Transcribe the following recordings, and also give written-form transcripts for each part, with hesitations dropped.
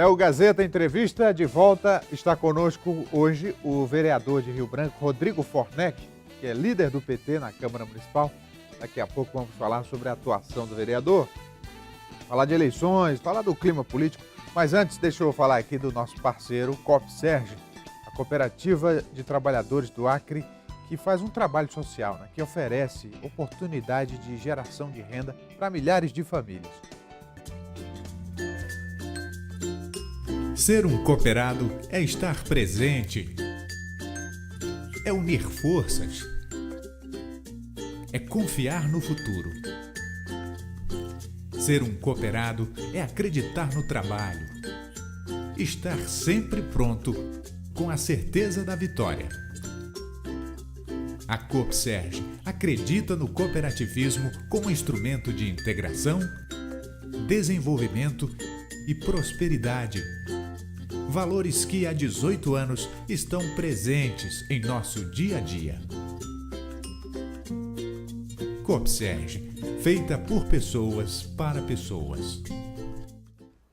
É o Gazeta Entrevista, de volta. Está conosco hoje o vereador de Rio Branco, Rodrigo Fornec, que é líder do PT na Câmara Municipal. Daqui a pouco vamos falar sobre a atuação do vereador, falar de eleições, falar do clima político. Mas antes, deixa eu falar aqui do nosso parceiro, COPSERG, a Cooperativa de Trabalhadores do Acre, que faz um trabalho social, né, que oferece oportunidade de geração de renda para milhares de famílias. Ser um cooperado é estar presente, é unir forças, é confiar no futuro. Ser um cooperado é acreditar no trabalho, estar sempre pronto, com a certeza da vitória. A COPSERG acredita no cooperativismo como instrumento de integração, desenvolvimento e prosperidade. Valores que há 18 anos estão presentes em nosso dia a dia. COPSERG, feita por pessoas para pessoas.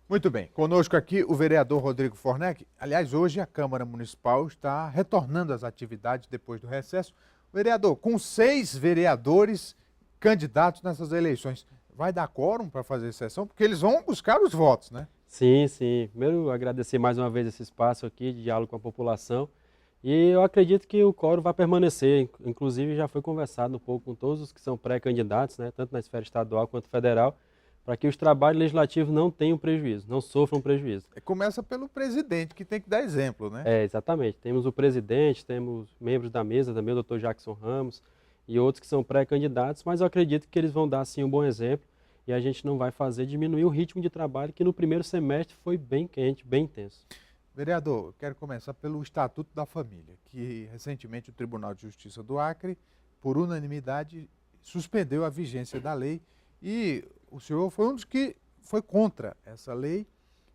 Muito bem, conosco aqui o vereador Rodrigo Fornec. Aliás, hoje a Câmara Municipal está retornando às atividades depois do recesso. Vereador, com 6 vereadores candidatos nessas eleições, vai dar quórum para fazer sessão? Porque eles vão buscar os votos, né? Sim, sim. Primeiro, agradecer mais uma vez esse espaço aqui de diálogo com a população. E eu acredito que o quórum vai permanecer. Inclusive, já foi conversado um pouco com todos os que são pré-candidatos, né, tanto na esfera estadual quanto federal, para que os trabalhos legislativos não tenham prejuízo, não sofram prejuízo. Começa pelo presidente, que tem que dar exemplo, né? Exatamente. Temos o presidente, temos membros da mesa também, o Dr. Jackson Ramos e outros que são pré-candidatos, mas eu acredito que eles vão dar, sim, um bom exemplo. E a gente não vai fazer diminuir o ritmo de trabalho, que no primeiro semestre foi bem quente, bem intenso. Vereador, eu quero começar pelo Estatuto da Família, que recentemente o Tribunal de Justiça do Acre, por unanimidade, suspendeu a vigência da lei e o senhor foi um dos que foi contra essa lei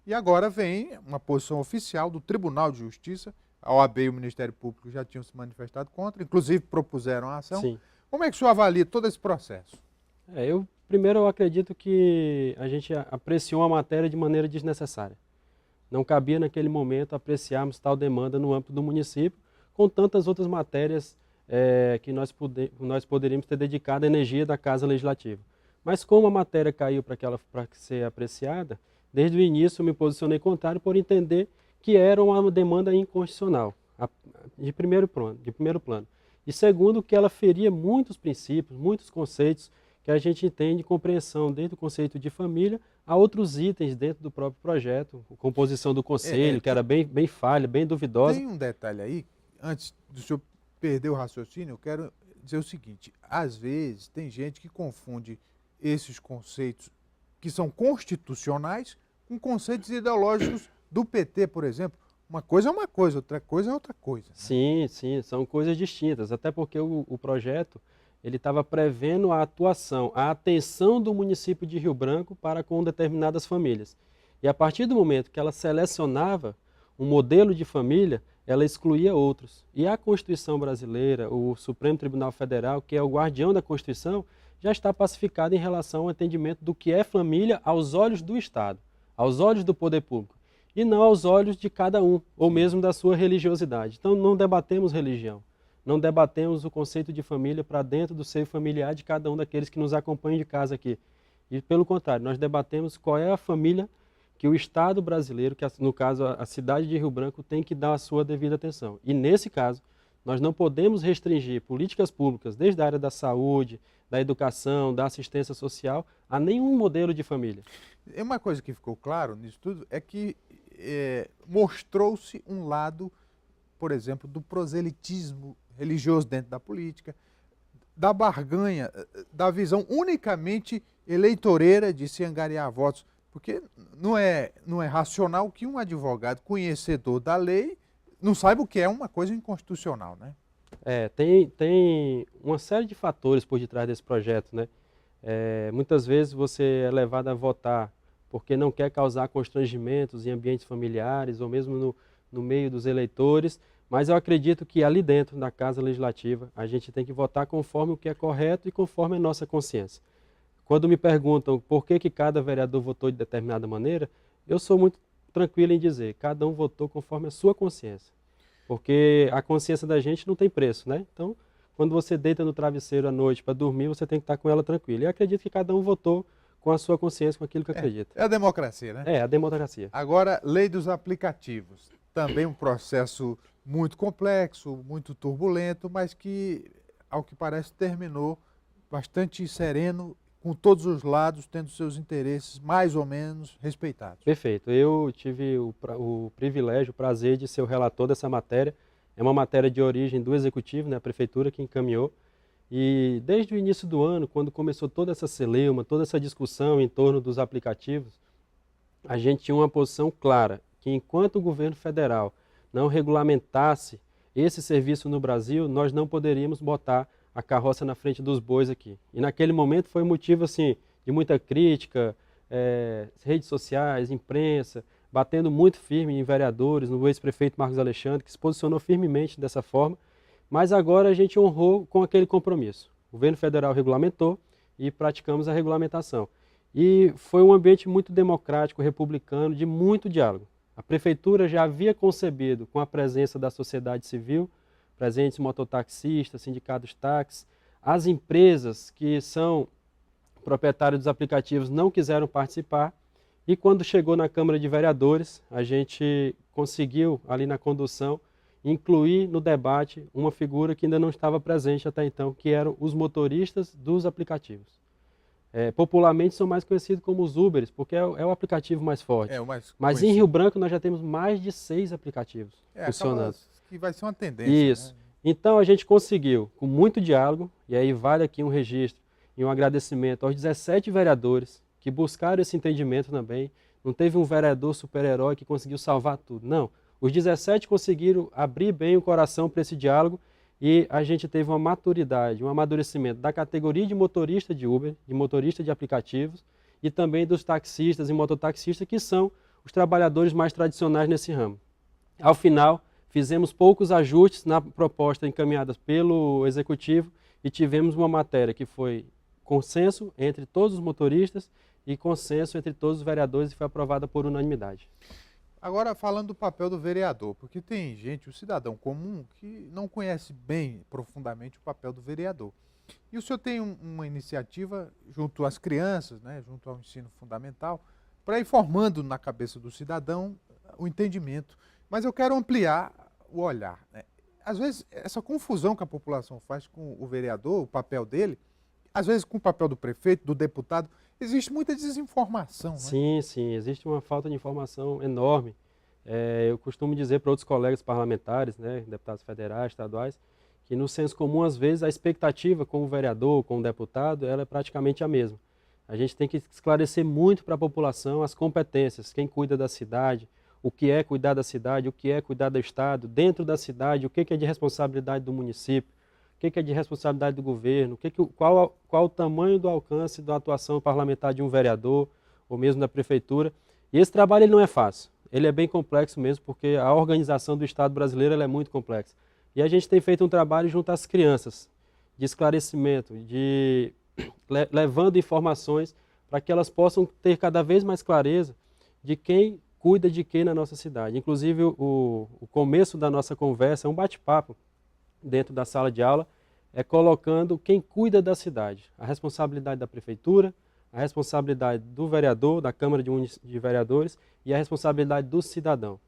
e agora vem uma posição oficial do Tribunal de Justiça, a OAB e o Ministério Público já tinham se manifestado contra, inclusive propuseram a ação. Sim. Como é que o senhor avalia todo esse processo? Primeiro, eu acredito que a gente apreciou a matéria de maneira desnecessária. Não cabia naquele momento apreciarmos tal demanda no âmbito do município, com tantas outras matérias que nós poderíamos ter dedicado à energia da Casa Legislativa. Mas como a matéria caiu para ser apreciada, desde o início eu me posicionei contrário por entender que era uma demanda inconstitucional, de primeiro plano. E segundo, que ela feria muitos princípios, muitos conceitos que a gente entende compreensão desde o conceito de família a outros itens dentro do próprio projeto, a composição do conselho, que era bem falha, bem duvidosa. Tem um detalhe aí, antes do senhor perder o raciocínio, eu quero dizer o seguinte, às vezes tem gente que confunde esses conceitos que são constitucionais com conceitos ideológicos do PT, por exemplo. Uma coisa é uma coisa, outra coisa é outra coisa. Né? Sim, são coisas distintas, até porque o projeto ele estava prevendo a atuação, a atenção do município de Rio Branco para com determinadas famílias. E a partir do momento que ela selecionava um modelo de família, ela excluía outros. E a Constituição brasileira, o Supremo Tribunal Federal, que é o guardião da Constituição, já está pacificado em relação ao entendimento do que é família aos olhos do Estado, aos olhos do poder público, e não aos olhos de cada um, ou mesmo da sua religiosidade. Então não debatemos religião. Não debatemos o conceito de família para dentro do seio familiar de cada um daqueles que nos acompanham de casa aqui. E pelo contrário, nós debatemos qual é a família que o Estado brasileiro, que no caso a cidade de Rio Branco, tem que dar a sua devida atenção. E nesse caso, nós não podemos restringir políticas públicas, desde a área da saúde, da educação, da assistência social, a nenhum modelo de família. Uma coisa que ficou claro nisso tudo é que mostrou-se um lado, por exemplo, do proselitismo religioso dentro da política, da barganha, da visão unicamente eleitoreira de se angariar votos, porque não é racional que um advogado conhecedor da lei não saiba o que é uma coisa inconstitucional, né? Tem uma série de fatores por detrás desse projeto, né? Muitas vezes você é levado a votar porque não quer causar constrangimentos em ambientes familiares ou mesmo no meio dos eleitores, mas eu acredito que ali dentro da Casa Legislativa a gente tem que votar conforme o que é correto e conforme a nossa consciência. Quando me perguntam por que cada vereador votou de determinada maneira, eu sou muito tranquilo em dizer, cada um votou conforme a sua consciência. Porque a consciência da gente não tem preço, né? Então, quando você deita no travesseiro à noite para dormir, você tem que estar com ela tranquila. E acredito que cada um votou com a sua consciência, com aquilo que acredita. É a democracia, né? É, a democracia. Agora, lei dos aplicativos. Também um processo muito complexo, muito turbulento, mas que, ao que parece, terminou bastante sereno, com todos os lados tendo seus interesses mais ou menos respeitados. Perfeito. Eu tive o privilégio, o prazer de ser o relator dessa matéria. É uma matéria de origem do Executivo, né, a Prefeitura que encaminhou. E desde o início do ano, quando começou toda essa celeuma, toda essa discussão em torno dos aplicativos, a gente tinha uma posição clara, que enquanto o governo federal não regulamentasse esse serviço no Brasil, nós não poderíamos botar a carroça na frente dos bois aqui. E naquele momento foi motivo assim, de muita crítica, redes sociais, imprensa, batendo muito firme em vereadores, no ex-prefeito Marcos Alexandre, que se posicionou firmemente dessa forma, mas agora a gente honrou com aquele compromisso. O governo federal regulamentou e praticamos a regulamentação. E foi um ambiente muito democrático, republicano, de muito diálogo. A prefeitura já havia concebido, com a presença da sociedade civil, presentes mototaxistas, sindicatos táxis, as empresas que são proprietárias dos aplicativos não quiseram participar, e quando chegou na Câmara de Vereadores, a gente conseguiu, ali na condução, incluir no debate uma figura que ainda não estava presente até então, que eram os motoristas dos aplicativos. Popularmente são mais conhecidos como os Uberes, porque é o aplicativo mais forte. Mas em Rio Branco nós já temos mais de 6 aplicativos funcionando. Que vai ser uma tendência. Isso. Né? Então a gente conseguiu, com muito diálogo, e aí vale aqui um registro e um agradecimento aos 17 vereadores que buscaram esse entendimento também. Não teve um vereador super-herói que conseguiu salvar tudo. Não. Os 17 conseguiram abrir bem o coração para esse diálogo e a gente teve uma maturidade, um amadurecimento da categoria de motorista de Uber, de motorista de aplicativos e também dos taxistas e mototaxistas, que são os trabalhadores mais tradicionais nesse ramo. Ao final, fizemos poucos ajustes na proposta encaminhada pelo Executivo e tivemos uma matéria que foi consenso entre todos os motoristas e consenso entre todos os vereadores e foi aprovada por unanimidade. Agora, falando do papel do vereador, porque tem gente, o cidadão comum, que não conhece bem, profundamente, o papel do vereador. E o senhor tem uma iniciativa junto às crianças, né, junto ao ensino fundamental, para ir formando na cabeça do cidadão o entendimento. Mas eu quero ampliar o olhar. Né? Às vezes, essa confusão que a população faz com o vereador, o papel dele, às vezes com o papel do prefeito, do deputado, existe muita desinformação. Né? Sim, sim, existe uma falta de informação enorme. Eu costumo dizer para outros colegas parlamentares, né, deputados federais, estaduais, que no senso comum, às vezes, a expectativa com o vereador, com o deputado, ela é praticamente a mesma. A gente tem que esclarecer muito para a população as competências, quem cuida da cidade, o que é cuidar da cidade, o que é cuidar do Estado, dentro da cidade, o que é de responsabilidade do município, o que é de responsabilidade do governo, qual o tamanho do alcance da atuação parlamentar de um vereador ou mesmo da prefeitura. E esse trabalho ele não é fácil, ele é bem complexo mesmo, porque a organização do Estado brasileiro ela é muito complexa. E a gente tem feito um trabalho junto às crianças, de esclarecimento, levando informações para que elas possam ter cada vez mais clareza de quem cuida de quem na nossa cidade. Inclusive, o começo da nossa conversa é um bate-papo dentro da sala de aula, colocando quem cuida da cidade, a responsabilidade da prefeitura, a responsabilidade do vereador, da Câmara de Vereadores e a responsabilidade do cidadão.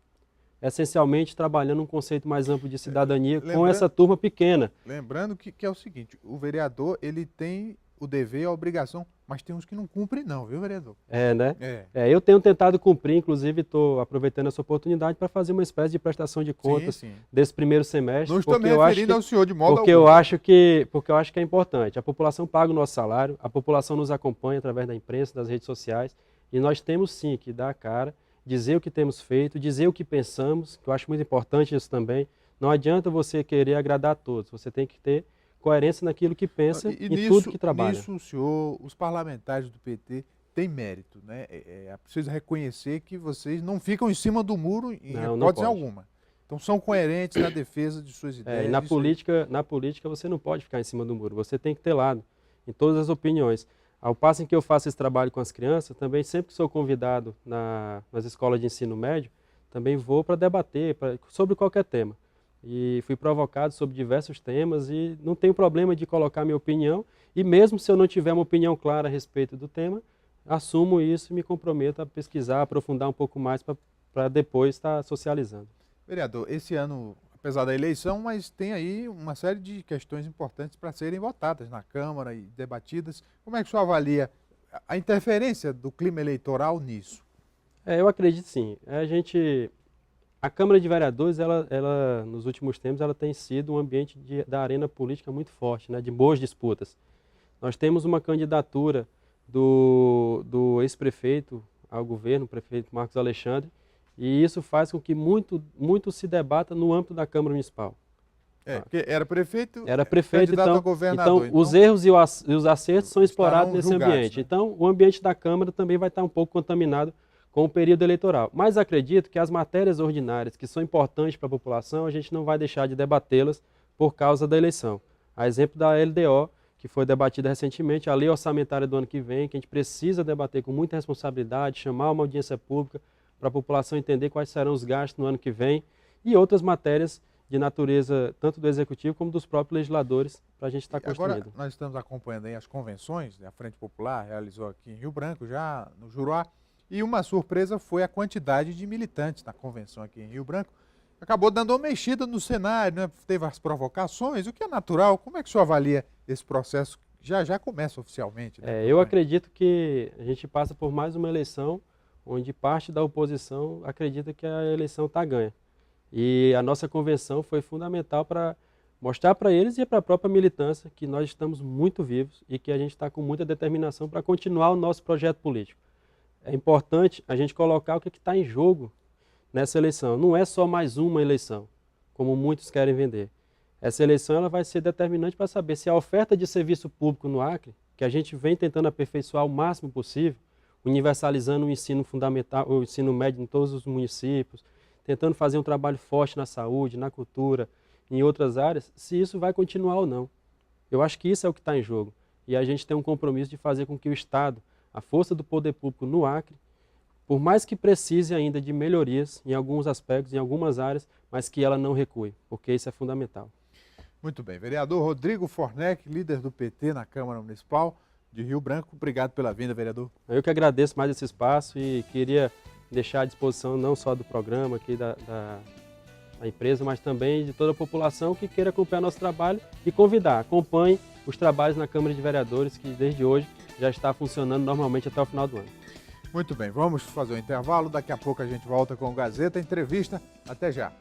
Essencialmente, trabalhando um conceito mais amplo de cidadania com essa turma pequena. Lembrando que é o seguinte, o vereador ele tem o dever e a obrigação, mas tem uns que não cumprem não, viu, vereador? Né? Eu tenho tentado cumprir, inclusive estou aproveitando essa oportunidade para fazer uma espécie de prestação de contas desse primeiro semestre. Não estou me referindo ao senhor de modo porque eu acho que é importante. A população paga o nosso salário, a população nos acompanha através da imprensa, das redes sociais, e nós temos sim que dar a cara, dizer o que temos feito, dizer o que pensamos, que eu acho muito importante isso também. Não adianta você querer agradar a todos, você tem que ter coerência naquilo que pensa e tudo que trabalha. Nisso, o senhor, os parlamentares do PT têm mérito, né? É preciso reconhecer que vocês não ficam em cima do muro em hipótese alguma. Então são coerentes na defesa de suas ideias. E na política você não pode ficar em cima do muro, você tem que ter lado em todas as opiniões. Ao passo em que eu faço esse trabalho com as crianças, também sempre que sou convidado nas escolas de ensino médio, também vou para debater sobre qualquer tema. E fui provocado sobre diversos temas e não tenho problema de colocar minha opinião. E mesmo se eu não tiver uma opinião clara a respeito do tema, assumo isso e me comprometo a pesquisar, aprofundar um pouco mais para depois estar socializando. Vereador, esse ano, apesar da eleição, mas tem aí uma série de questões importantes para serem votadas na Câmara e debatidas. Como é que o senhor avalia a interferência do clima eleitoral nisso? Eu acredito sim. A Câmara de Vereadores, nos últimos tempos, ela tem sido um ambiente da arena política muito forte, né, de boas disputas. Nós temos uma candidatura do ex-prefeito ao governo, o prefeito Marcos Alexandre, e isso faz com que muito se debata no âmbito da Câmara Municipal. Porque era prefeito, candidato a governador. Então, os erros e os acertos são explorados nesse julgados, ambiente. né? Então, o ambiente da Câmara também vai estar um pouco contaminado com o período eleitoral. Mas acredito que as matérias ordinárias, que são importantes para a população, a gente não vai deixar de debatê-las por causa da eleição. A exemplo da LDO, que foi debatida recentemente, a lei orçamentária do ano que vem, que a gente precisa debater com muita responsabilidade, chamar uma audiência pública para a população entender quais serão os gastos no ano que vem, e outras matérias de natureza tanto do Executivo como dos próprios legisladores, para a gente estar construindo. Agora, nós estamos acompanhando aí as convenções, a Frente Popular realizou aqui em Rio Branco, já no Juruá, e uma surpresa foi a quantidade de militantes na convenção aqui em Rio Branco. Acabou dando uma mexida no cenário, né? Teve as provocações, o que é natural. Como é que o senhor avalia esse processo que já começa oficialmente? Né? Eu acredito que a gente passa por mais uma eleição onde parte da oposição acredita que a eleição está ganha. E a nossa convenção foi fundamental para mostrar para eles e para a própria militância que nós estamos muito vivos e que a gente está com muita determinação para continuar o nosso projeto político. É importante a gente colocar o que está em jogo nessa eleição. Não é só mais uma eleição, como muitos querem vender. Essa eleição ela vai ser determinante para saber se a oferta de serviço público no Acre, que a gente vem tentando aperfeiçoar o máximo possível, universalizando o ensino fundamental, o ensino médio em todos os municípios, tentando fazer um trabalho forte na saúde, na cultura, em outras áreas, se isso vai continuar ou não. Eu acho que isso é o que está em jogo. E a gente tem um compromisso de fazer com que o Estado, a força do poder público no Acre, por mais que precise ainda de melhorias em alguns aspectos, em algumas áreas, mas que ela não recue, porque isso é fundamental. Muito bem. Vereador Rodrigo Fornec, líder do PT na Câmara Municipal de Rio Branco. Obrigado pela vinda, vereador. Eu que agradeço mais esse espaço e queria deixar à disposição não só do programa aqui da empresa, mas também de toda a população que queira acompanhar nosso trabalho e convidar, acompanhe os trabalhos na Câmara de Vereadores, que desde hoje já está funcionando normalmente até o final do ano. Muito bem, vamos fazer um intervalo, daqui a pouco a gente volta com o Gazeta Entrevista. Até já.